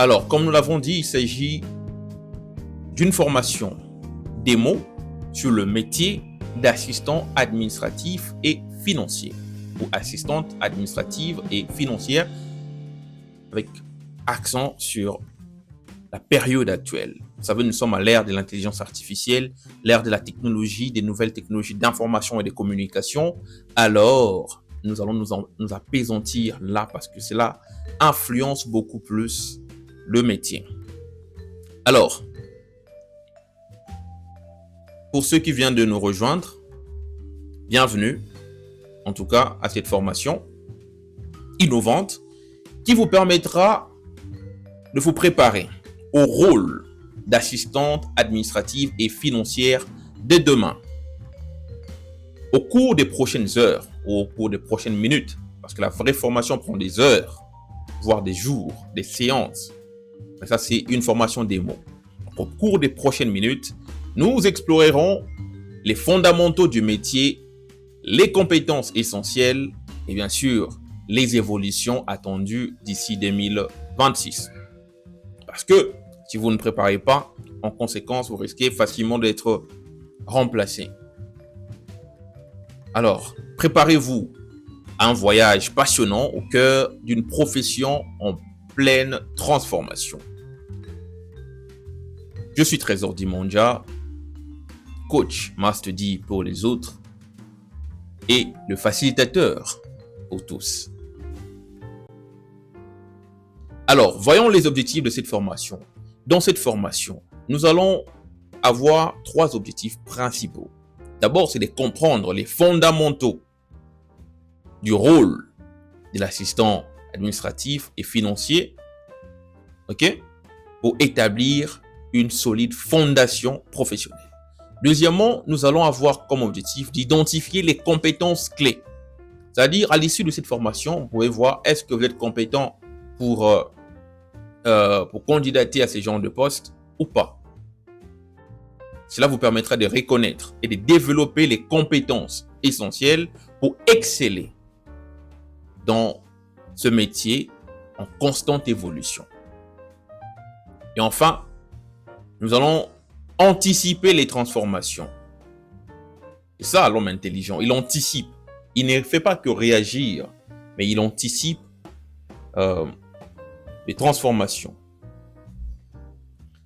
Alors, comme nous l'avons dit, il s'agit d'une formation démo sur le métier d'assistant administratif et financier ou assistante administrative et financière avec accent sur la période actuelle. Vous savez, nous sommes à l'ère de l'intelligence artificielle, l'ère de la technologie, des nouvelles technologies d'information et de communication. Alors, nous allons nous appesantir là parce que cela influence beaucoup plus le métier. Alors, pour ceux qui viennent de nous rejoindre, bienvenue en tout cas à cette formation innovante qui vous permettra de vous préparer au rôle d'assistante administrative et financière dès demain. Au cours des prochaines heures ou au cours des prochaines minutes, parce que la vraie formation prend des heures, voire des jours, des séances. Mais ça, c'est une formation démo. Au cours des prochaines minutes, nous explorerons les fondamentaux du métier, les compétences essentielles et bien sûr, les évolutions attendues d'ici 2026. Parce que si vous ne préparez pas, en conséquence, vous risquez facilement d'être remplacé. Alors, préparez-vous à un voyage passionnant au cœur d'une profession en pleine transformation. Je suis Trésor Dimondia, coach Master D pour les autres et le facilitateur pour tous. Alors, voyons les objectifs de cette formation. Dans cette formation, nous allons avoir 3 objectifs principaux. D'abord, c'est de comprendre les fondamentaux du rôle de l'assistant administratif et financier, pour établir une solide fondation professionnelle. Deuxièmement, nous allons avoir comme objectif d'identifier les compétences clés. C'est-à-dire, à l'issue de cette formation, vous pouvez voir est-ce que vous êtes compétent pour candidater à ces genres de postes ou pas. Cela vous permettra de reconnaître et de développer les compétences essentielles pour exceller dans ce métier en constante évolution. Et enfin, nous allons anticiper les transformations. Et ça, l'homme intelligent, il anticipe. Il ne fait pas que réagir, mais il anticipe les transformations.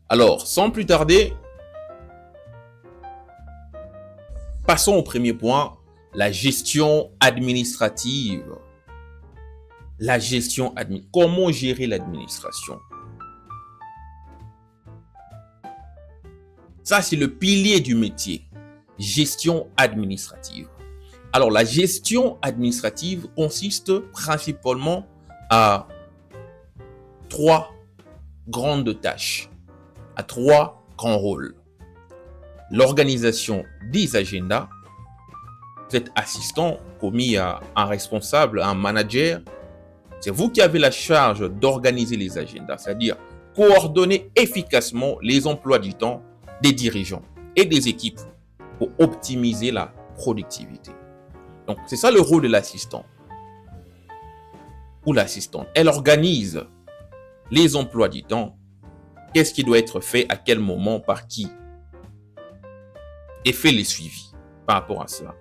Alors, sans plus tarder, passons au premier point, la gestion administrative. La gestion administrative. Comment gérer l'administration? Ça, c'est le pilier du métier. Gestion administrative. Alors, la gestion administrative consiste principalement à 3 grandes tâches, à 3 grands rôles. L'organisation des agendas. Vous êtes assistant, commis à un responsable, à un manager. C'est vous qui avez la charge d'organiser les agendas, c'est-à-dire coordonner efficacement les emplois du temps des dirigeants et des équipes pour optimiser la productivité. Donc, c'est ça le rôle de l'assistant ou l'assistante. Elle organise les emplois du temps, qu'est-ce qui doit être fait, à quel moment, par qui, et fait les suivis par rapport à cela.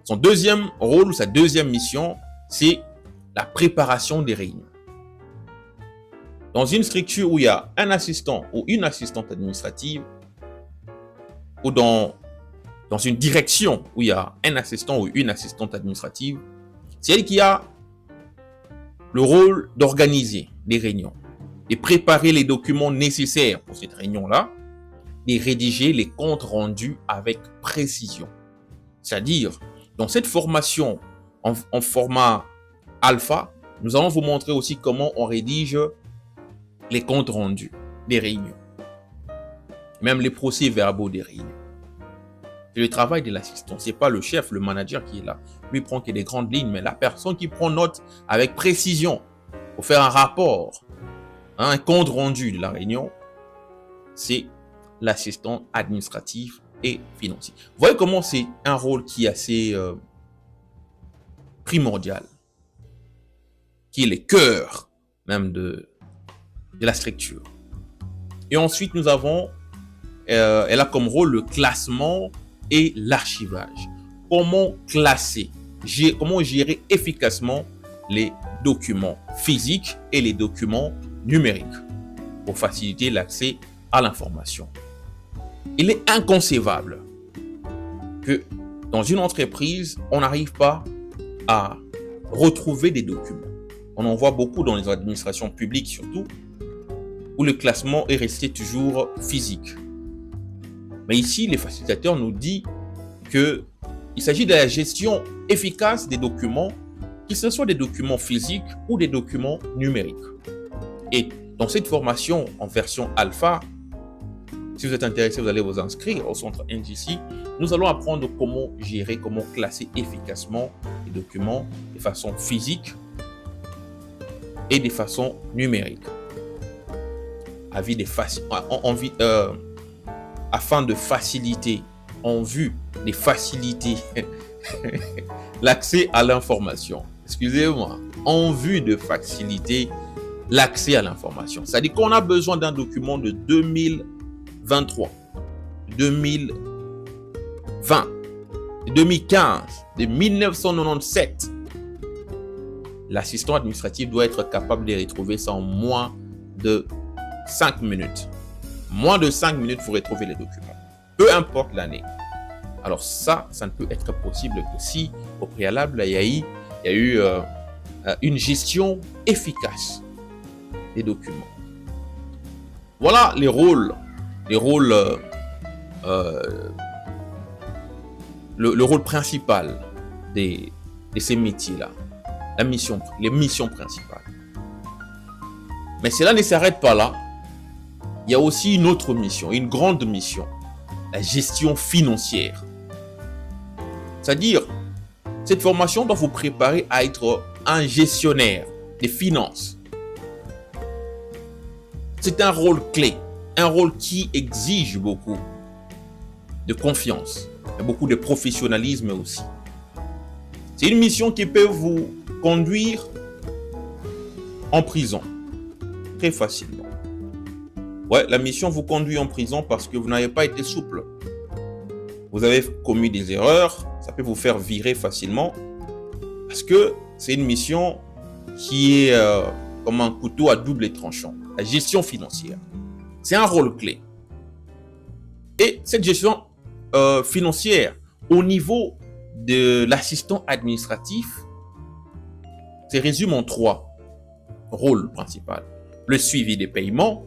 Son deuxième rôle, sa deuxième mission, c'est la préparation des réunions. Dans une structure où il y a un assistant ou une assistante administrative, ou dans une direction où il y a un assistant ou une assistante administrative, c'est elle qui a le rôle d'organiser les réunions, de préparer les documents nécessaires pour cette réunion-là, de rédiger les comptes rendus avec précision. C'est-à-dire, dans cette formation en format alpha, nous allons vous montrer aussi comment on rédige les comptes rendus des réunions, même les procès-verbaux des réunions. C'est le travail de l'assistant. Ce n'est pas le chef, le manager qui est là. Lui prend que des grandes lignes, mais la personne qui prend note avec précision pour faire un rapport, un compte rendu de la réunion, c'est l'assistant administratif et financier. Vous voyez comment c'est un rôle qui est assez primordial, qui est le cœur même de de la structure. Et ensuite, nous avons, elle a comme rôle le classement et l'archivage. Comment classer, comment gérer efficacement les documents physiques et les documents numériques pour faciliter l'accès à l'information. Il est inconcevable que dans une entreprise, on n'arrive pas à retrouver des documents. On en voit beaucoup dans les administrations publiques surtout, où le classement est resté toujours physique. Mais ici, les facilitateurs nous disent qu'il s'agit de la gestion efficace des documents, que ce soit des documents physiques ou des documents numériques. Et dans cette formation en version alpha, si vous êtes intéressé, vous allez vous inscrire au centre NGC. Nous allons apprendre comment gérer, comment classer efficacement les documents de façon physique et de façon numérique. Afin de faciliter, en vue de faciliter l'accès à l'information. Excusez-moi, en vue de faciliter l'accès à l'information. C'est-à-dire qu'on a besoin d'un document de 2023, 2020, 2015, de 1997. L'assistant administratif doit être capable de retrouver ça en moins de 5 minutes. Moins de 5 minutes, vous retrouvez les documents. Peu importe l'année. Alors ça ne peut être possible que si, au préalable, il y a eu une gestion efficace des documents. Voilà le rôle principal de ces métiers-là. Les missions principales. Mais cela ne s'arrête pas là. Il y a aussi une autre mission, une grande mission, la gestion financière. C'est-à-dire, cette formation doit vous préparer à être un gestionnaire des finances. C'est un rôle clé, un rôle qui exige beaucoup de confiance, et beaucoup de professionnalisme aussi. C'est une mission qui peut vous conduire en prison, très facilement. Ouais, la mission vous conduit en prison parce que vous n'avez pas été souple. Vous avez commis des erreurs, ça peut vous faire virer facilement parce que c'est une mission qui est comme un couteau à double tranchant. La gestion financière, c'est un rôle clé. Et cette gestion financière, au niveau de l'assistant administratif, se résume en 3 rôles principaux. Le suivi des paiements,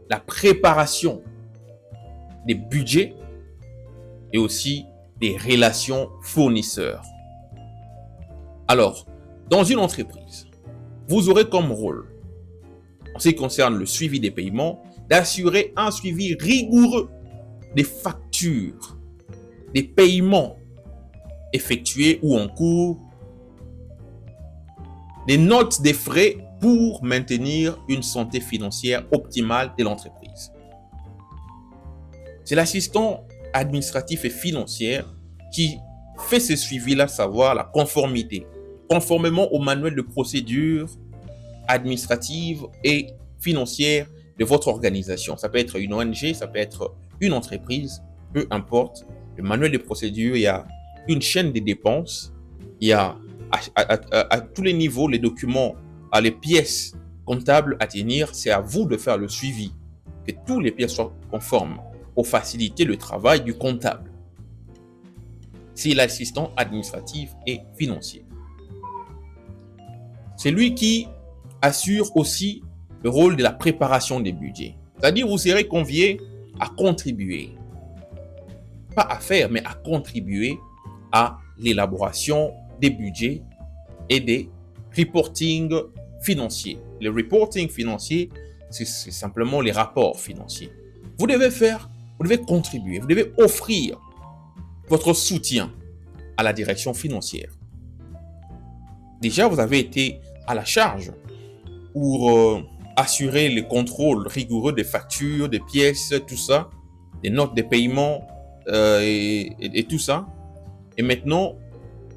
la préparation des budgets et aussi des relations fournisseurs. Alors, dans une entreprise, vous aurez comme rôle, en ce qui concerne le suivi des paiements, d'assurer un suivi rigoureux des factures, des paiements effectués ou en cours, des notes des frais pour maintenir une santé financière optimale de l'entreprise. C'est l'assistant administratif et financier qui fait ce suivi-là, savoir la conformité, conformément au manuel de procédure administrative et financière de votre organisation. Ça peut être une ONG, ça peut être une entreprise, peu importe. Le manuel de procédure, il y a une chaîne des dépenses, il y a à tous les niveaux les documents, les pièces comptables à tenir. C'est à vous de faire le suivi, que tous les pièces soient conformes pour faciliter le travail du comptable. C'est l'assistant administratif et financier. C'est lui qui assure aussi le rôle de la préparation des budgets. C'est-à-dire, vous serez convié à contribuer, pas à faire, mais à contribuer à l'élaboration des budgets et des reporting financiers. Le reporting financier, c'est simplement les rapports financiers. Vous devez contribuer, vous devez offrir votre soutien à la direction financière. Déjà, vous avez été à la charge pour assurer le contrôle rigoureux des factures, des pièces, tout ça, des notes de paiement et tout ça. Et maintenant,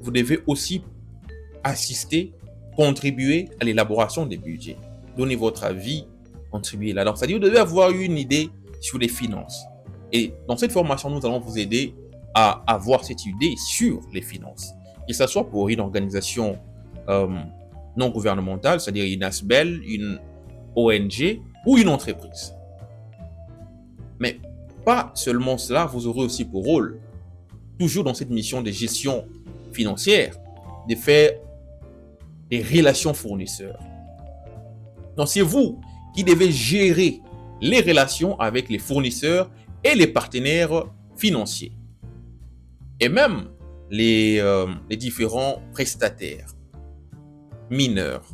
vous devez aussi assister, contribuer à l'élaboration des budgets. Donnez votre avis contribuer là-dedans. C'est-à-dire, vous devez avoir une idée sur les finances. Et dans cette formation, nous allons vous aider à avoir cette idée sur les finances. Que ce soit pour une organisation non gouvernementale, c'est-à-dire une ASBEL, une ONG ou une entreprise. Mais pas seulement cela, vous aurez aussi pour rôle, toujours dans cette mission de gestion financière, de faire des relations fournisseurs. Donc, c'est vous qui devez gérer les relations avec les fournisseurs et les partenaires financiers. Et même les différents prestataires, mineurs.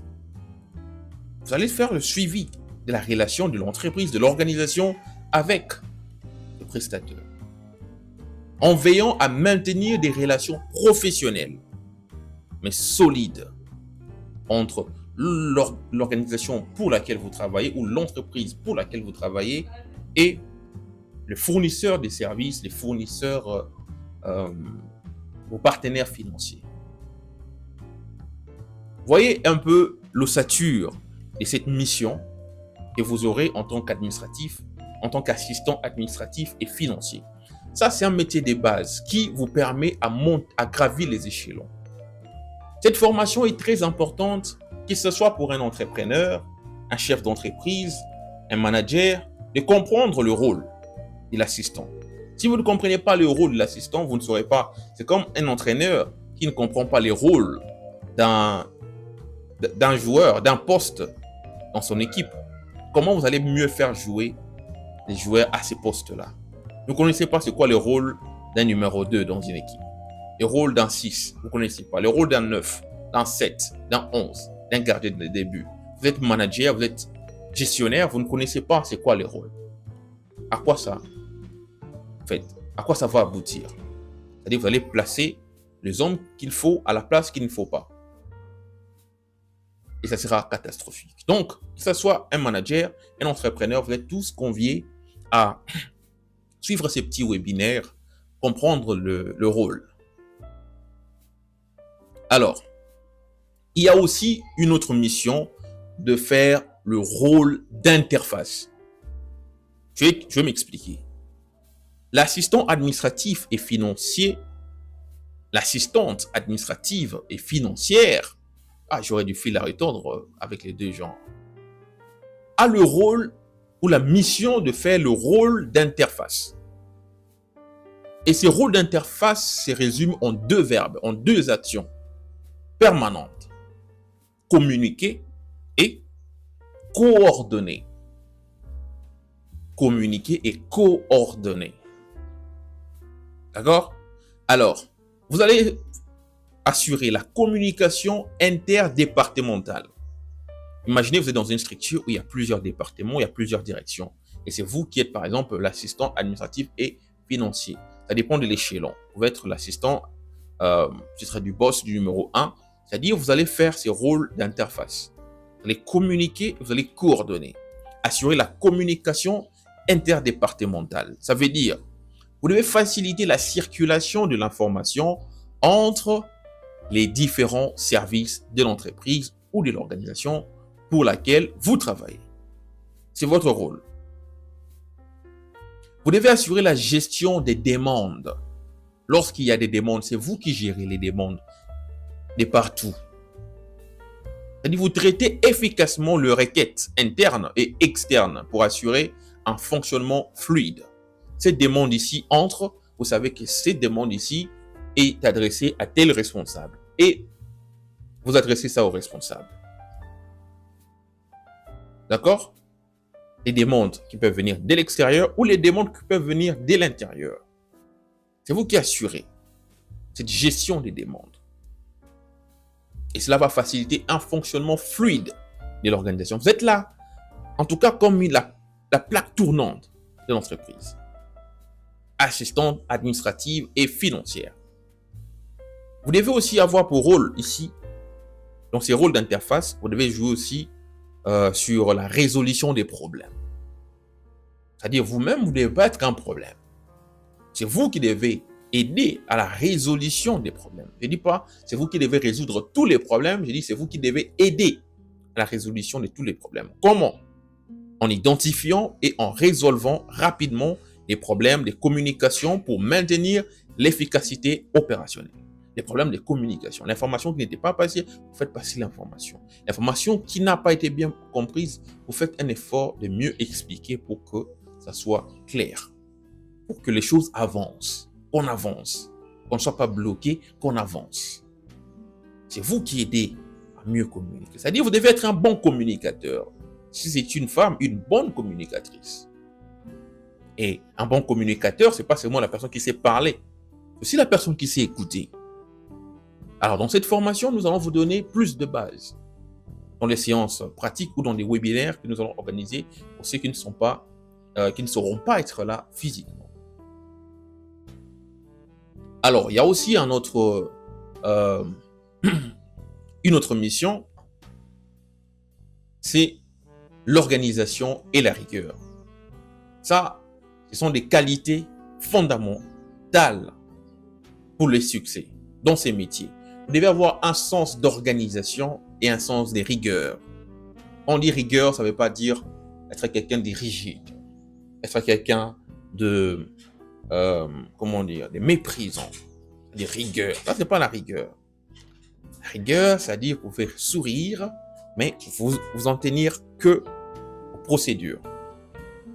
Vous allez faire le suivi de la relation de l'entreprise, de l'organisation avec le prestataire. En veillant à maintenir des relations professionnelles, mais solides, entre l'organisation pour laquelle vous travaillez ou l'entreprise pour laquelle vous travaillez et le fournisseur des services, les fournisseurs, vos partenaires financiers. Voyez un peu l'ossature de cette mission que vous aurez en tant qu'administratif, en tant qu'assistant administratif et financier. Ça, c'est un métier de base qui vous permet à gravir les échelons. Cette formation est très importante, que ce soit pour un entrepreneur, un chef d'entreprise, un manager, de comprendre le rôle de l'assistant. Si vous ne comprenez pas le rôle de l'assistant, vous ne saurez pas. C'est comme un entraîneur qui ne comprend pas les rôles d'un joueur, d'un poste dans son équipe. Comment vous allez mieux faire jouer les joueurs à ces postes-là? Vous ne connaissez pas c'est quoi le rôle d'un numéro 2 dans une équipe. Le rôle d'un 6, vous ne connaissez pas. Le rôle d'un 9, d'un 7, d'un 11, d'un gardien de début. Vous êtes manager, vous êtes gestionnaire, vous ne connaissez pas c'est quoi le rôle. À quoi ça à quoi ça va aboutir? C'est-à-dire vous allez placer les hommes qu'il faut à la place qu'il ne faut pas. Et ça sera catastrophique. Donc, que ce soit un manager, un entrepreneur, vous êtes tous conviés à suivre ces petits webinaires, comprendre le rôle. Alors, il y a aussi une autre mission de faire le rôle d'interface. Je vais m'expliquer. L'assistant administratif et financier, l'assistante administrative et financière, j'aurais du fil à retordre avec les deux genres, a le rôle ou la mission de faire le rôle d'interface. Et ce rôle d'interface se résume en deux verbes, en deux actions permanentes. Communiquer et coordonner. Communiquer et coordonner. D'accord? Alors, vous allez assurer la communication interdépartementale. Imaginez, vous êtes dans une structure où il y a plusieurs départements, il y a plusieurs directions. Et c'est vous qui êtes, par exemple, l'assistant administratif et financier. Ça dépend de l'échelon. Vous pouvez être l'assistant, ce sera du boss du numéro 1. C'est-à-dire, vous allez faire ces rôles d'interface. Vous allez communiquer, vous allez coordonner. Assurer la communication interdépartementale. Ça veut dire, vous devez faciliter la circulation de l'information entre les différents services de l'entreprise ou de l'organisation pour laquelle vous travaillez. C'est votre rôle. Vous devez assurer la gestion des demandes. Lorsqu'il y a des demandes, c'est vous qui gérez les demandes de partout. C'est-à-dire vous traitez efficacement les requêtes internes et externes pour assurer un fonctionnement fluide. Cette demande ici entre, vous savez que cette demande ici est adressée à tel responsable et vous adressez ça au responsable. D'accord? Les demandes qui peuvent venir de l'extérieur ou les demandes qui peuvent venir de l'intérieur. C'est vous qui assurez cette gestion des demandes. Et cela va faciliter un fonctionnement fluide de l'organisation. Vous êtes là, en tout cas comme la plaque tournante de l'entreprise. Assistante administrative et financière. Vous devez aussi avoir pour rôle ici, dans ces rôles d'interface, vous devez jouer aussi sur la résolution des problèmes. C'est-à-dire vous-même, vous ne devez pas être un problème. C'est vous qui devez aider à la résolution des problèmes. Je ne dis pas, c'est vous qui devez résoudre tous les problèmes. Je dis, c'est vous qui devez aider à la résolution de tous les problèmes. Comment? en identifiant et en résolvant rapidement les problèmes de communication pour maintenir l'efficacité opérationnelle. Les problèmes de communication. L'information qui n'était pas passée, vous faites passer l'information. L'information qui n'a pas été bien comprise, vous faites un effort de mieux expliquer pour que ça soit clair. Pour que les choses avancent, qu'on avance, qu'on ne soit pas bloqué, qu'on avance. C'est vous qui aidez à mieux communiquer. C'est-à-dire, vous devez être un bon communicateur. Si c'est une femme, une bonne communicatrice. Et un bon communicateur, ce n'est pas seulement la personne qui sait parler, c'est aussi la personne qui sait écouter. Alors, dans cette formation, nous allons vous donner plus de bases dans les séances pratiques ou dans des webinaires que nous allons organiser pour ceux qui ne sauront pas être là physiquement. Alors, il y a aussi une autre mission, c'est l'organisation et la rigueur. Ça, ce sont des qualités fondamentales pour le succès dans ces métiers. Vous devez avoir un sens d'organisation et un sens de rigueur. On dit rigueur, ça ne veut pas dire être quelqu'un de rigide, être quelqu'un de, de méprisant, de rigueur. Ça, ce n'est pas la rigueur. La rigueur, c'est-à-dire que vous pouvez sourire, mais vous en tenir que aux procédures.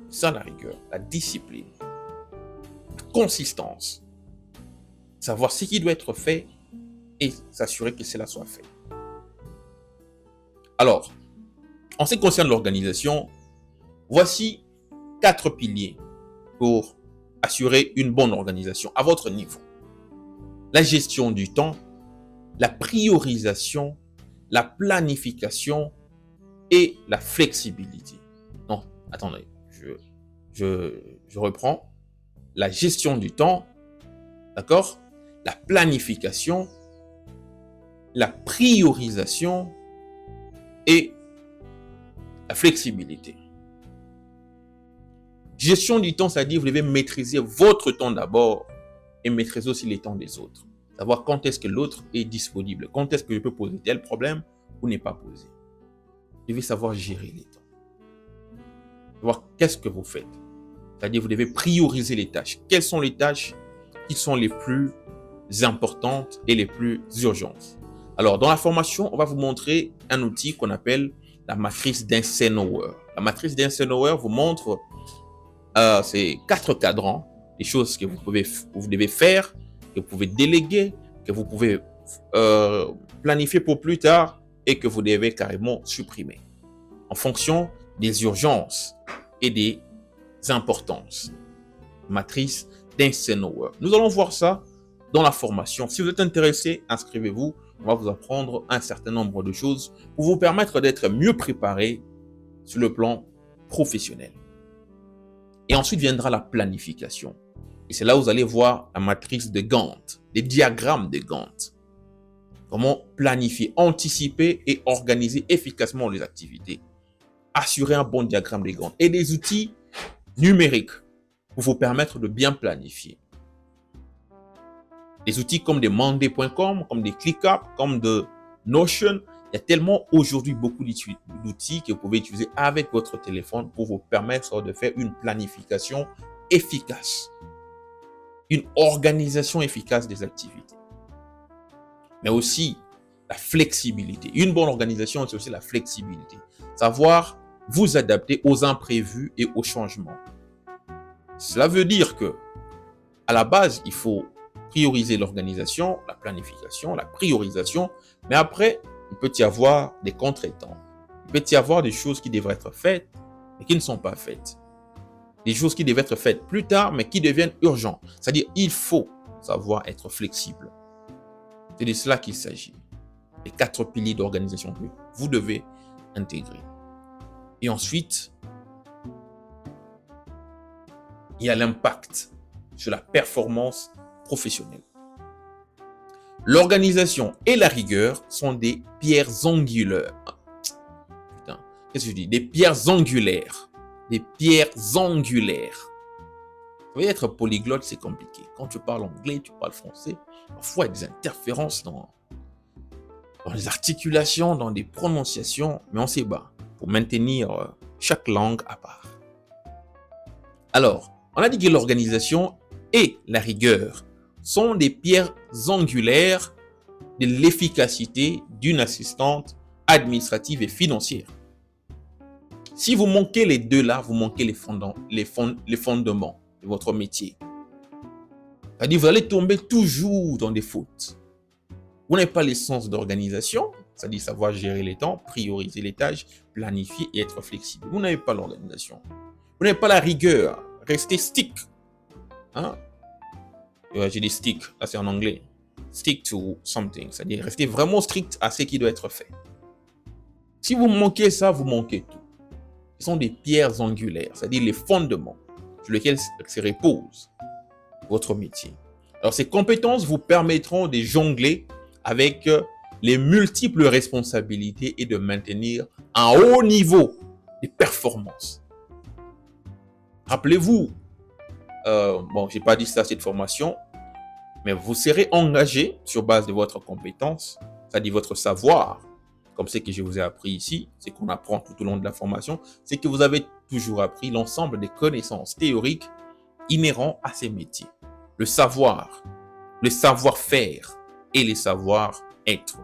C'est ça la rigueur, la discipline, la consistance. Savoir ce qui doit être fait et s'assurer que cela soit fait. Alors, en ce qui concerne l'organisation, voici 4 piliers pour assurer une bonne organisation à votre niveau. La gestion du temps, la priorisation, la planification et la flexibilité. Non, attendez, je reprends. La gestion du temps, d'accord? La planification, la priorisation et la flexibilité. Gestion du temps, c'est-à-dire vous devez maîtriser votre temps d'abord et maîtriser aussi les temps des autres. Savoir quand est-ce que l'autre est disponible, quand est-ce que je peux poser tel problème ou n'est pas posé. Vous devez savoir gérer les temps. Savoir qu'est-ce que vous faites. C'est-à-dire vous devez prioriser les tâches. Quelles sont les tâches qui sont les plus importantes et les plus urgentes? Alors, dans la formation, on va vous montrer un outil qu'on appelle la matrice d'Eisenhower. La matrice d'Eisenhower vous montre ces 4 cadrans, les choses que vous devez faire, que vous pouvez déléguer, que vous pouvez planifier pour plus tard et que vous devez carrément supprimer en fonction des urgences et des importances. Matrice d'Eisenhower. Nous allons voir ça dans la formation. Si vous êtes intéressé, inscrivez-vous. On va vous apprendre un certain nombre de choses pour vous permettre d'être mieux préparé sur le plan professionnel. Et ensuite viendra la planification. Et c'est là où vous allez voir la matrice de Gantt, les diagrammes de Gantt. Comment planifier, anticiper et organiser efficacement les activités. Assurer un bon diagramme de Gantt. Et des outils numériques pour vous permettre de bien planifier. Des outils comme des Monday.com, comme des ClickUp, comme de Notion. Il y a tellement aujourd'hui beaucoup d'outils que vous pouvez utiliser avec votre téléphone pour vous permettre de faire une planification efficace. Une organisation efficace des activités. Mais aussi la flexibilité. Une bonne organisation, c'est aussi la flexibilité. Savoir vous adapter aux imprévus et aux changements. Cela veut dire que, à la base, il faut prioriser l'organisation, la planification, la priorisation, mais après, il peut y avoir des contretemps. Il peut y avoir des choses qui devraient être faites, mais qui ne sont pas faites. Des choses qui devaient être faites plus tard, mais qui deviennent urgentes. C'est-à-dire, il faut savoir être flexible. C'est de cela qu'il s'agit. Les 4 piliers d'organisation que vous devez intégrer. Et ensuite, il y a l'impact sur la performance professionnelle. L'organisation et la rigueur sont des pierres angulaires. Putain, qu'est-ce que je dis? Des pierres angulaires. Des pierres angulaires. Vous voyez, être polyglotte, c'est compliqué. Quand tu parles anglais, tu parles français, parfois il y a des interférences dans les articulations, dans des prononciations, mais on s'y bat pour maintenir chaque langue à part. Alors, on a dit que l'organisation et la rigueur sont des pierres angulaires de l'efficacité d'une assistante administrative et financière. Si vous manquez les deux là, vous manquez les fondements de votre métier. C'est-à-dire, vous allez tomber toujours dans des fautes. Vous n'avez pas l'essence d'organisation, c'est-à-dire savoir gérer les temps, prioriser les tâches, planifier et être flexible. Vous n'avez pas l'organisation. Vous n'avez pas la rigueur. Restez stick. Hein? J'ai dit stick, là c'est en anglais. Stick to something, c'est-à-dire restez vraiment strict à ce qui doit être fait. Si vous manquez ça, vous manquez tout. Ce sont des pierres angulaires, c'est-à-dire les fondements sur lesquels se repose votre métier. Alors, ces compétences vous permettront de jongler avec les multiples responsabilités et de maintenir un haut niveau de performance. Rappelez-vous, bon, je n'ai pas dit ça cette formation, mais vous serez engagé sur base de votre compétence, c'est-à-dire votre savoir, comme ce que je vous ai appris ici, c'est qu'on apprend tout au long de la formation, c'est que vous avez toujours appris l'ensemble des connaissances théoriques inhérents à ces métiers. Le savoir, le savoir-faire et les savoir-être.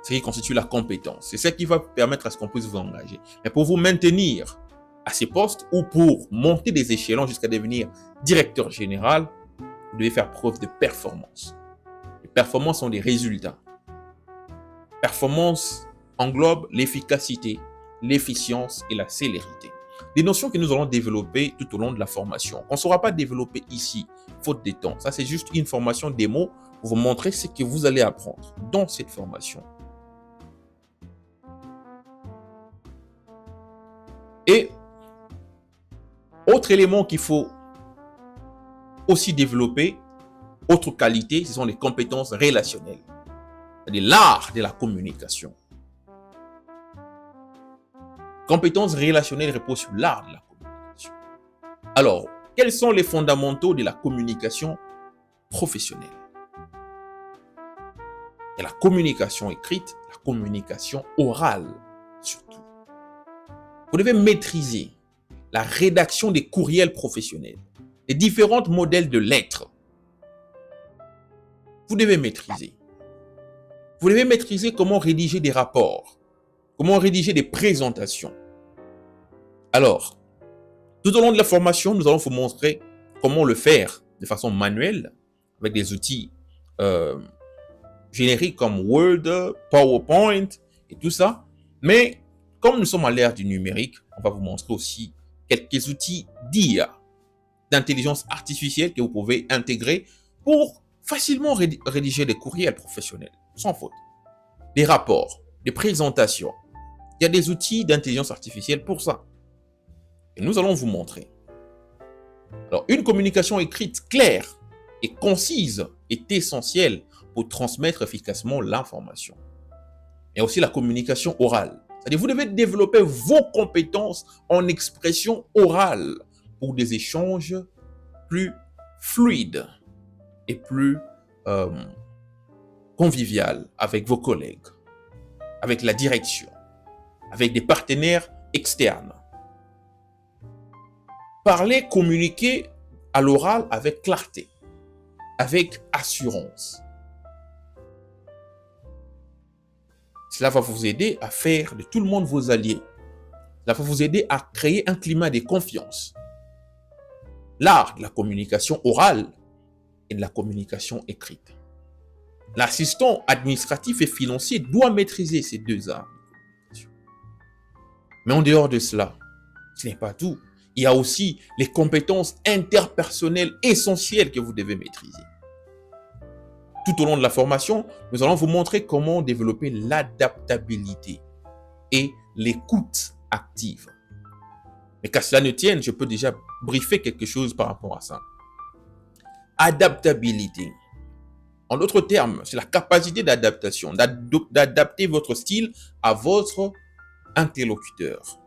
Ce qui constitue la compétence. C'est ce qui va permettre à ce qu'on puisse vous engager. Mais pour vous maintenir à ces postes ou pour monter des échelons jusqu'à devenir directeur général, vous devez faire preuve de performance. Les performances sont des résultats. Performance englobe l'efficacité, l'efficience et la célérité. Des notions que nous allons développer tout au long de la formation. On ne saura pas développer ici, faute de temps. Ça, c'est juste une formation démo pour vous montrer ce que vous allez apprendre dans cette formation. Et autre élément qu'il faut aussi développer, autre qualité, ce sont les compétences relationnelles. C'est-à-dire l'art de la communication. Compétences relationnelles reposent sur l'art de la communication. Alors, quels sont les fondamentaux de la communication professionnelle? Il y a la communication écrite, la communication orale surtout. Vous devez maîtriser la rédaction des courriels professionnels, les différents modèles de lettres. Vous devez maîtriser. Vous devez maîtriser comment rédiger des rapports, comment rédiger des présentations. Alors, tout au long de la formation, nous allons vous montrer comment le faire de façon manuelle avec des outils génériques comme Word, PowerPoint et tout ça. Mais comme nous sommes à l'ère du numérique, on va vous montrer aussi quelques outils d'IA, d'intelligence artificielle que vous pouvez intégrer pour facilement rédiger des courriels professionnels, sans faute. Des rapports, des présentations. Il y a des outils d'intelligence artificielle pour ça. Et nous allons vous montrer. Alors, une communication écrite claire et concise est essentielle pour transmettre efficacement l'information. Et aussi la communication orale. C'est-à-dire, vous devez développer vos compétences en expression orale pour des échanges plus fluides et plus convivial avec vos collègues, avec la direction, avec des partenaires externes. Parler, communiquer à l'oral avec clarté, avec assurance. Cela va vous aider à faire de tout le monde vos alliés. Cela va vous aider à créer un climat de confiance. L'art de la communication orale et de la communication écrite. L'assistant administratif et financier doit maîtriser ces deux arts de communication. Mais en dehors de cela, ce n'est pas tout. Il y a aussi les compétences interpersonnelles essentielles que vous devez maîtriser. Tout au long de la formation, nous allons vous montrer comment développer l'adaptabilité et l'écoute active. Mais qu'à cela ne tienne, je peux déjà briefer quelque chose par rapport à ça. Adaptabilité. En d'autres termes, c'est la capacité d'adaptation, d'adapter votre style à votre interlocuteur.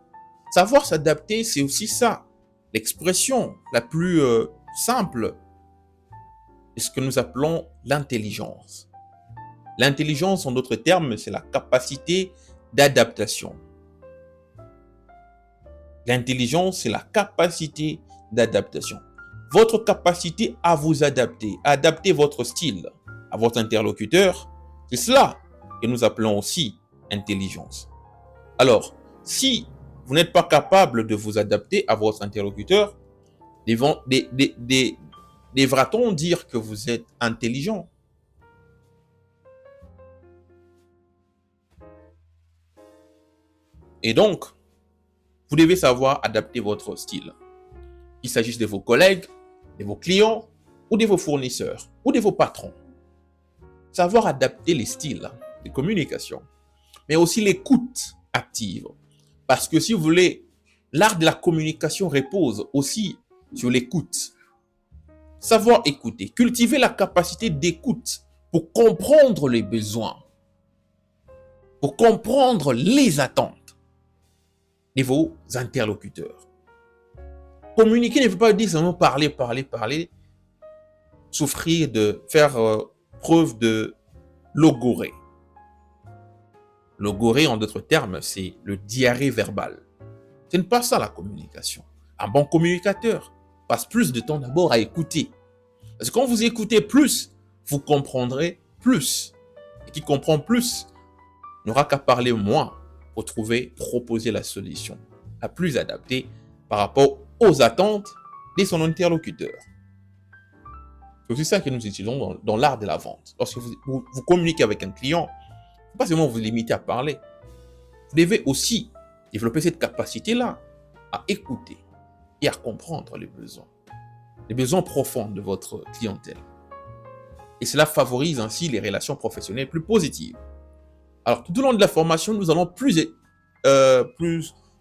Savoir s'adapter, c'est aussi ça. L'expression la plus simple est ce que nous appelons l'intelligence. L'intelligence, en d'autres termes, c'est la capacité d'adaptation. L'intelligence, c'est la capacité d'adaptation. Votre capacité à vous adapter, à adapter votre style à votre interlocuteur, c'est cela que nous appelons aussi intelligence. Alors, si vous n'êtes pas capable de vous adapter à votre interlocuteur, devra-t-on dire que vous êtes intelligent? Et donc, vous devez savoir adapter votre style. Qu'il s'agisse de vos collègues, de vos clients, ou de vos fournisseurs, ou de vos patrons. Savoir adapter les styles de communication, mais aussi l'écoute active. Parce que si vous voulez, l'art de la communication repose aussi sur l'écoute. Savoir écouter, cultiver la capacité d'écoute pour comprendre les besoins, pour comprendre les attentes de vos interlocuteurs. Communiquer ne veut pas dire seulement parler, souffrir de faire preuve de logorée. Logorée, en d'autres termes, c'est le diarrhée verbal. Ce n'est pas ça la communication. Un bon communicateur passe plus de temps d'abord à écouter. Parce que quand vous écoutez plus, vous comprendrez plus. Et qui comprend plus n'aura qu'à parler moins pour proposer la solution la plus adaptée par rapport aux attentes de son interlocuteur. C'est aussi ça que nous utilisons dans l'art de la vente. Lorsque vous communiquez avec un client, il ne faut pas seulement vous limiter à parler. Vous devez aussi développer cette capacité-là à écouter et à comprendre les besoins profonds de votre clientèle. Et cela favorise ainsi les relations professionnelles plus positives. Alors, tout au long de la formation, nous allons plus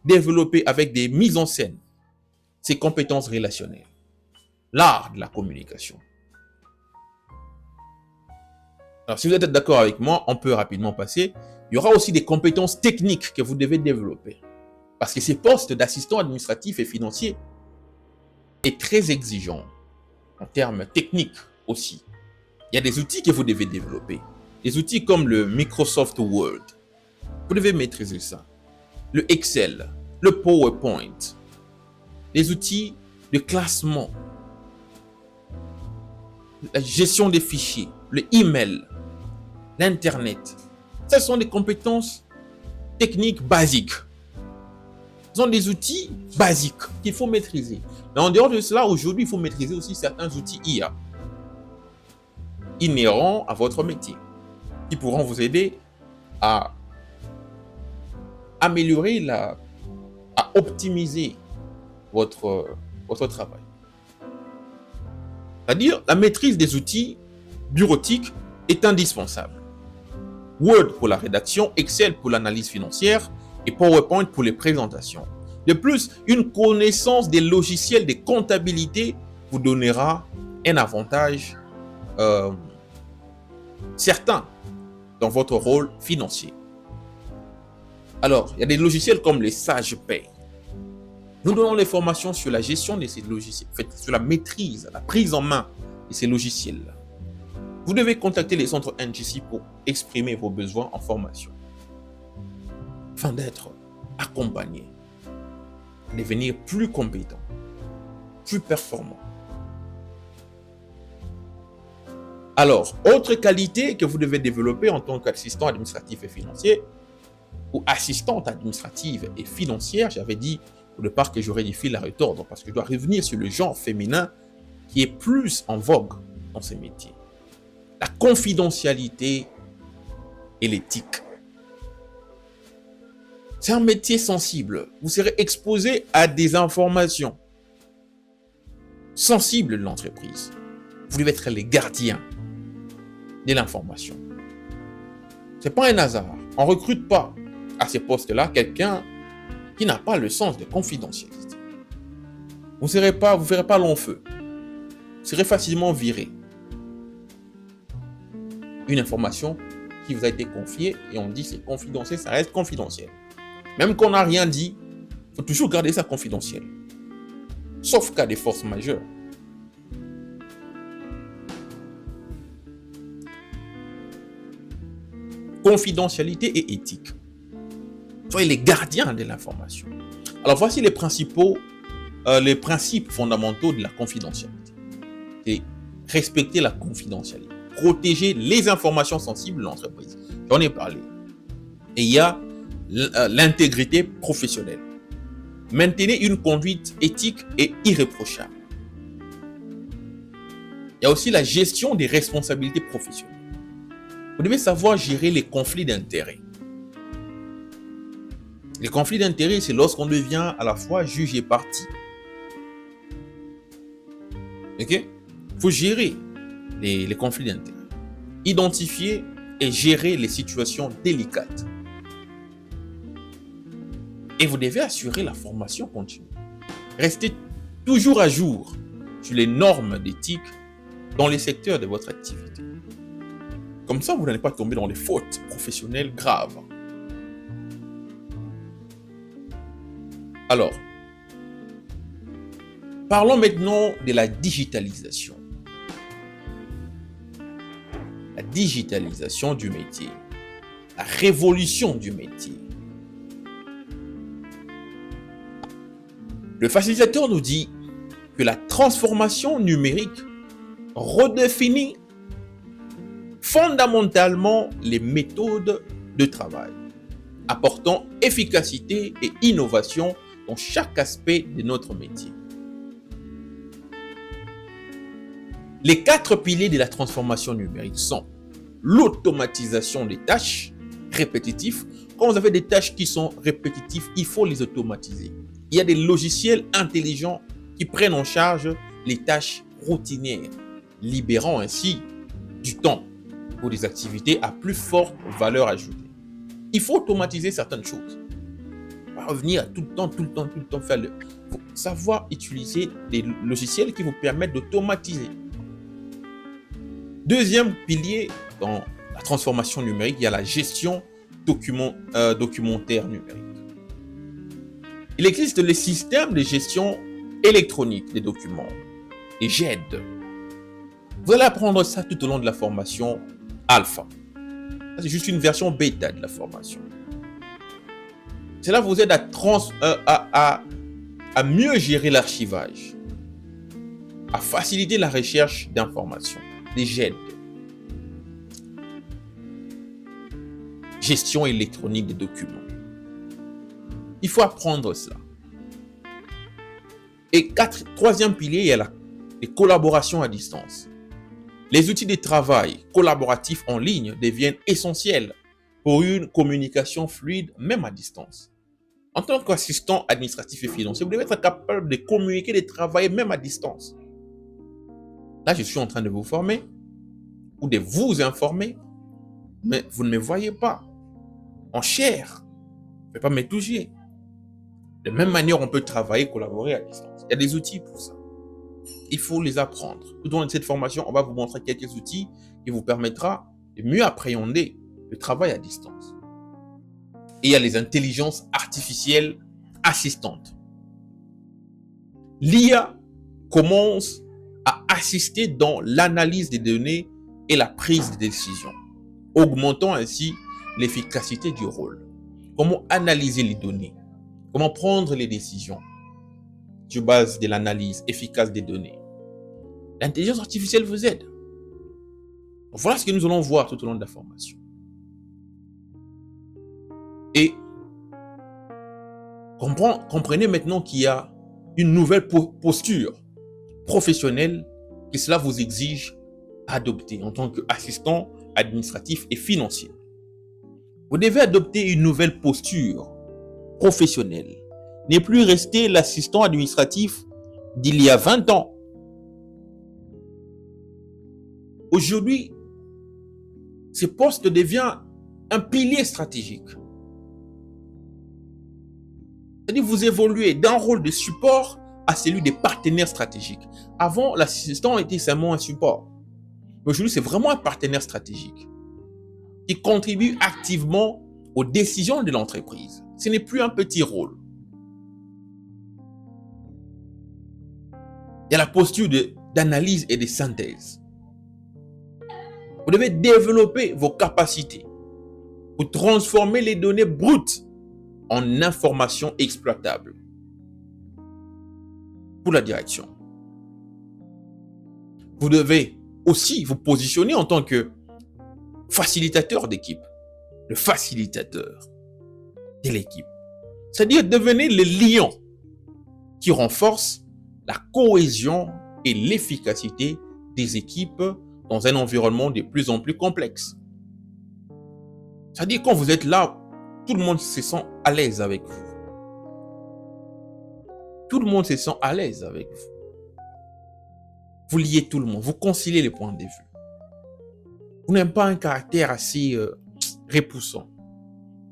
développer avec des mises en scène ces compétences relationnelles, l'art de la communication. Alors, si vous êtes d'accord avec moi, on peut rapidement passer. Il y aura aussi des compétences techniques que vous devez développer. Parce que ces postes d'assistant administratif et financier est très exigeant en termes techniques aussi. Il y a des outils que vous devez développer. Des outils comme le Microsoft Word. Vous devez maîtriser ça. Le Excel, le PowerPoint. Les outils de classement. La gestion des fichiers. Le email. L'Internet. Ce sont des compétences techniques basiques. Ce sont des outils basiques qu'il faut maîtriser. Mais en dehors de cela, aujourd'hui, il faut maîtriser aussi certains outils IA inhérents à votre métier qui pourront vous aider à améliorer, à optimiser votre travail. C'est-à-dire, la maîtrise des outils bureautiques est indispensable. Word pour la rédaction, Excel pour l'analyse financière et PowerPoint pour les présentations. De plus, une connaissance des logiciels de comptabilité vous donnera un avantage certain dans votre rôle financier. Alors, il y a des logiciels comme les SagePay. Nous donnons les formations sur la gestion de ces logiciels, sur la maîtrise, la prise en main de ces logiciels. Vous devez contacter les centres NGC pour exprimer vos besoins en formation, afin d'être accompagné, devenir plus compétent, plus performant. Alors, autre qualité que vous devez développer en tant qu'assistant administratif et financier, ou assistante administrative et financière, j'avais dit au départ que j'aurais des fils à retordre parce que je dois revenir sur le genre féminin qui est plus en vogue dans ces métiers. La confidentialité et l'éthique. C'est un métier sensible. Vous serez exposé à des informations sensibles de l'entreprise. Vous devez être les gardiens de l'information. Ce n'est pas un hasard. On ne recrute pas à ces postes-là quelqu'un qui n'a pas le sens de confidentialité. Vous ne ferez pas long feu. Vous serez facilement viré. Une information qui vous a été confiée et on dit c'est confidentiel, ça reste confidentiel. Même qu'on n'a rien dit, il faut toujours garder ça confidentiel. Sauf cas de force majeure. Confidentialité et éthique. Soyez les gardiens de l'information. Alors, voici les principes fondamentaux de la confidentialité. C'est respecter la confidentialité, protéger les informations sensibles de l'entreprise. J'en ai parlé. Et il y a l'intégrité professionnelle. Maintenez une conduite éthique et irréprochable. Il y a aussi la gestion des responsabilités professionnelles. Vous devez savoir gérer les conflits d'intérêts. Les conflits d'intérêts, c'est lorsqu'on devient à la fois juge et partie. Ok? Il faut gérer les conflits d'intérêts. Identifier et gérer les situations délicates. Et vous devez assurer la formation continue. Restez toujours à jour sur les normes d'éthique dans les secteurs de votre activité. Comme ça, vous n'allez pas tomber dans les fautes professionnelles graves. Alors, parlons maintenant de la digitalisation. La digitalisation du métier. La révolution du métier. Le facilitateur nous dit que la transformation numérique redéfinit fondamentalement les méthodes de travail, apportant efficacité et innovation dans chaque aspect de notre métier. Les 4 piliers de la transformation numérique sont l'automatisation des tâches répétitives. Quand vous avez des tâches qui sont répétitives, il faut les automatiser. Il y a des logiciels intelligents qui prennent en charge les tâches routinières, libérant ainsi du temps pour des activités à plus forte valeur ajoutée. Il faut automatiser certaines choses. Pas revenir à tout le temps faire le... Il faut savoir utiliser des logiciels qui vous permettent d'automatiser. Deuxième pilier dans la transformation numérique, il y a la gestion documentaire numérique. Il existe les systèmes de gestion électronique des documents, les GED. Vous allez apprendre ça tout au long de la formation alpha. C'est juste une version bêta de la formation. Cela vous aide à mieux gérer l'archivage, à faciliter la recherche d'informations, des GED. Gestion électronique des documents. Il faut apprendre cela. Et troisième pilier, il y a les collaborations à distance. Les outils de travail collaboratifs en ligne deviennent essentiels pour une communication fluide, même à distance. En tant qu'assistant administratif et financier, vous devez être capable de communiquer, de travailler même à distance. Là, je suis en train de vous former ou de vous informer, mais vous ne me voyez pas en chair. Je ne vais pas me toucher. De la même manière, on peut travailler, collaborer à distance. Il y a des outils pour ça. Il faut les apprendre. Tout au long de cette formation, on va vous montrer quelques outils qui vous permettra de mieux appréhender le travail à distance. Et il y a les intelligences artificielles assistantes. L'IA commence à assister dans l'analyse des données et la prise de décision, augmentant ainsi l'efficacité du rôle. Comment analyser les données? Comment prendre les décisions sur base de l'analyse efficace des données? L'intelligence artificielle vous aide. Voilà ce que nous allons voir tout au long de la formation. Et comprenez maintenant qu'il y a une nouvelle posture professionnelle que cela vous exige adopter en tant qu'assistant administratif et financier. Vous devez adopter une nouvelle posture professionnelle. Ne plus rester l'assistant administratif d'il y a 20 ans. Aujourd'hui, ce poste devient un pilier stratégique. C'est-à-dire vous évoluez d'un rôle de support à celui des partenaires stratégiques. Avant, l'assistant était seulement un support. Mais aujourd'hui, c'est vraiment un partenaire stratégique qui contribue activement aux décisions de l'entreprise. Ce n'est plus un petit rôle. Il y a la posture d'analyse et de synthèse. Vous devez développer vos capacités pour transformer les données brutes en informations exploitables. pour la direction. Vous devez aussi vous positionner en tant que facilitateur d'équipe, le facilitateur de l'équipe. C'est-à-dire devenez le lion qui renforce la cohésion et l'efficacité des équipes dans un environnement de plus en plus complexe. C'est-à-dire quand vous êtes là, tout le monde se sent à l'aise avec vous. Tout le monde se sent à l'aise avec vous. Vous liez tout le monde, vous conciliez les points de vue. Vous n'avez pas un caractère assez repoussant.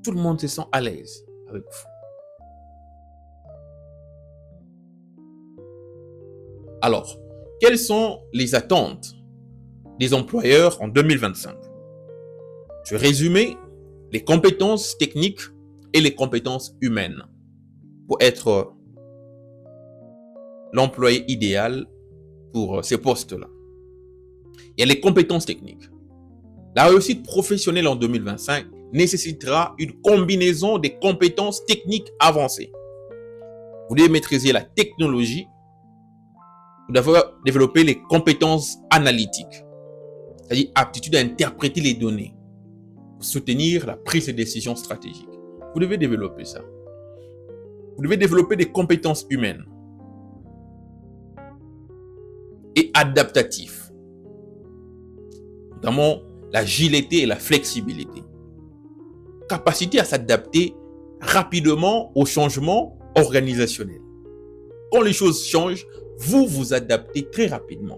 Tout le monde se sent à l'aise avec vous. Alors, quelles sont les attentes des employeurs en 2025? Je vais résumer les compétences techniques et les compétences humaines pour être l'employé idéal pour ces postes-là. Il y a les compétences techniques. La réussite professionnelle en 2025 nécessitera une combinaison des compétences techniques avancées. Vous devez maîtriser la technologie. Vous devez développer les compétences analytiques, c'est-à-dire aptitude à interpréter les données, pour soutenir la prise de décision stratégique. Vous devez développer ça. Vous devez développer des compétences humaines et adaptatives, notamment l'agilité et la flexibilité. Capacité à s'adapter rapidement aux changements organisationnels. Quand les choses changent, vous vous adaptez très rapidement.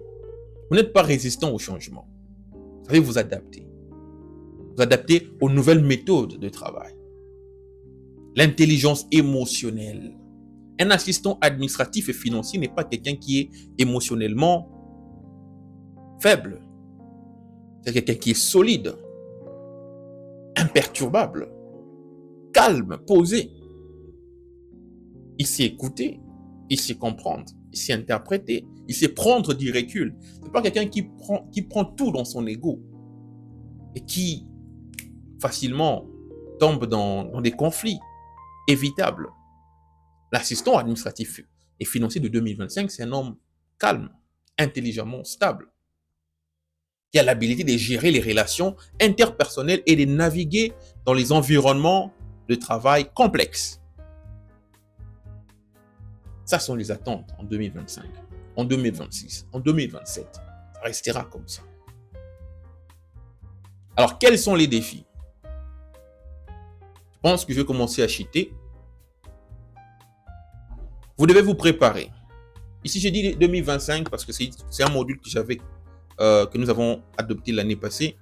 Vous n'êtes pas résistant au changement. Vous savez vous adapter. Vous adaptez aux nouvelles méthodes de travail. L'intelligence émotionnelle. Un assistant administratif et financier n'est pas quelqu'un qui est émotionnellement faible. C'est quelqu'un qui est solide, imperturbable, calme, posé. Il sait écouter, il sait comprendre, il sait interpréter, il sait prendre du recul. Ce n'est pas quelqu'un qui prend tout dans son ego et qui facilement tombe dans des conflits évitables. L'assistant administratif et financier de 2025, c'est un homme calme, intelligemment stable, qui a l'habilité de gérer les relations interpersonnelles et de naviguer dans les environnements de travail complexes. Ça sont les attentes en 2025, en 2026, en 2027. Ça restera comme ça. Alors, quels sont les défis? Je pense que je vais commencer à cheater. Vous devez vous préparer. Ici, j'ai dit 2025 parce que c'est un module que nous avons adopté l'année passée.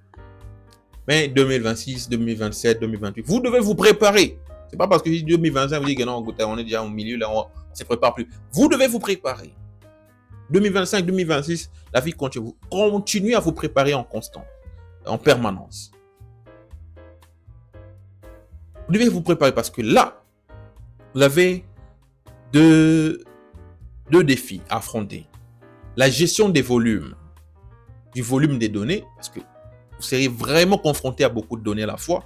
Mais 2026, 2027, 2028, vous devez vous préparer. C'est pas parce que j'ai dit 2025, vous dites que non, on est déjà au milieu, là, on ne se prépare plus. Vous devez vous préparer. 2025, 2026, la vie continue. Vous continuez à vous préparer en constant, en permanence. Vous devez vous préparer parce que là, vous avez deux défis à affronter. La gestion des volumes, du volume des données, parce que vous serez vraiment confronté à beaucoup de données à la fois.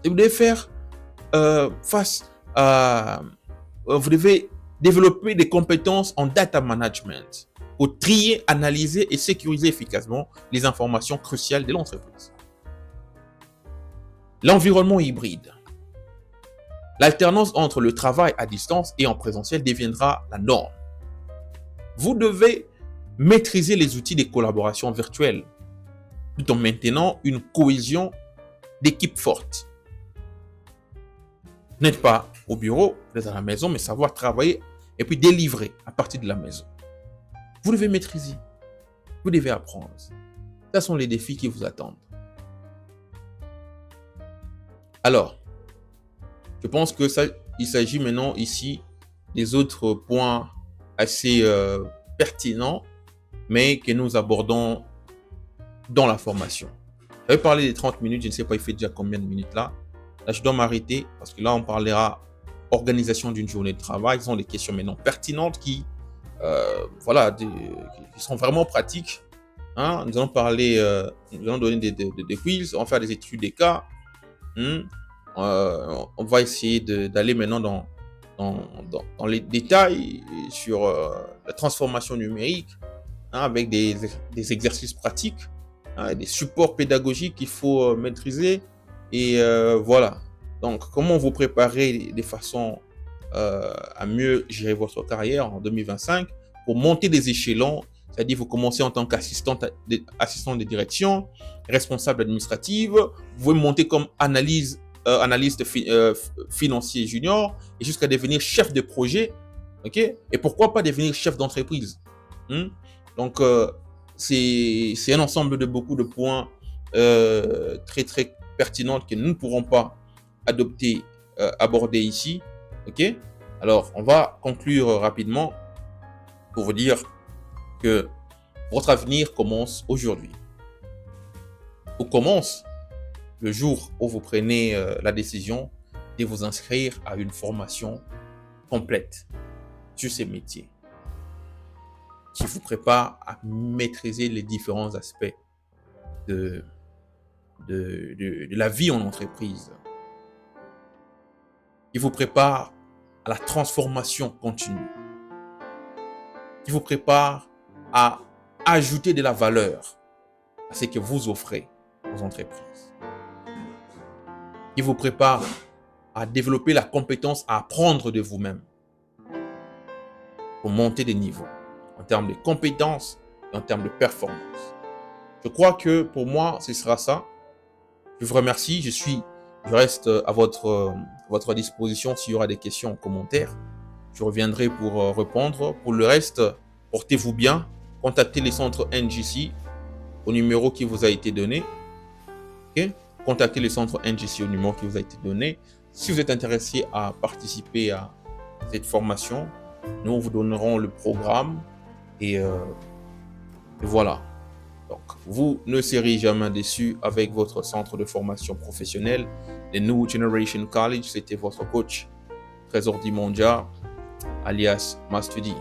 Et vous devez faire face à... vous devez développer des compétences en data management pour trier, analyser et sécuriser efficacement les informations cruciales de l'entreprise. L'environnement hybride. L'alternance entre le travail à distance et en présentiel deviendra la norme. Vous devez maîtriser les outils de collaboration virtuelle tout en maintenant une cohésion d'équipe forte. Vous n'êtes pas au bureau, vous êtes à la maison, mais savoir travailler et puis délivrer à partir de la maison. Vous devez maîtriser, vous devez apprendre. Ce sont les défis qui vous attendent. Alors, je pense que il s'agit maintenant ici des autres points assez pertinents, mais que nous abordons dans la formation. J'avais parlé des 30 minutes, je ne sais pas, il fait déjà combien de minutes là. Là, je dois m'arrêter parce que là, on parlera organisation d'une journée de travail. Ce sont des questions maintenant pertinentes qui sont vraiment pratiques. Hein? Nous allons parler, nous allons donner des quiz, on va faire des études des cas. On va essayer d'aller maintenant dans les détails sur la transformation numérique, hein, avec des exercices pratiques, hein, des supports pédagogiques qu'il faut maîtriser. Et voilà. Donc, comment vous préparer de façon à mieux gérer votre carrière en 2025 pour monter des échelons, c'est-à-dire vous commencez en tant qu'assistant de direction, responsable administrative, vous pouvez monter comme analyste financier junior et jusqu'à devenir chef de projet, ok? Et pourquoi pas devenir chef d'entreprise? Donc, c'est un ensemble de beaucoup de points très, très pertinents que nous ne pourrons pas adopter, aborder ici, ok? Alors, on va conclure rapidement pour vous dire que votre avenir commence aujourd'hui. Ou commence le jour où vous prenez la décision de vous inscrire à une formation complète sur ces métiers qui vous prépare à maîtriser les différents aspects de la vie en entreprise. Il vous prépare à la transformation continue. Il vous prépare à ajouter de la valeur à ce que vous offrez aux entreprises. Il vous prépare à développer la compétence à apprendre de vous-même pour monter des niveaux en termes de compétences et en termes de performance. Je crois que pour moi, ce sera ça. Je vous remercie. Je reste à votre disposition s'il y aura des questions en commentaire. Je reviendrai pour répondre. Pour le reste, portez-vous bien. Contactez les centres NGC au numéro qui vous a été donné. Okay? Contactez les centres NGC au numéro qui vous a été donné. Si vous êtes intéressé à participer à cette formation, nous vous donnerons le programme et voilà. Donc, vous ne serez jamais déçus avec votre centre de formation professionnelle, le New Generation College. C'était votre coach, Trésor Dimondia, alias Mastudi.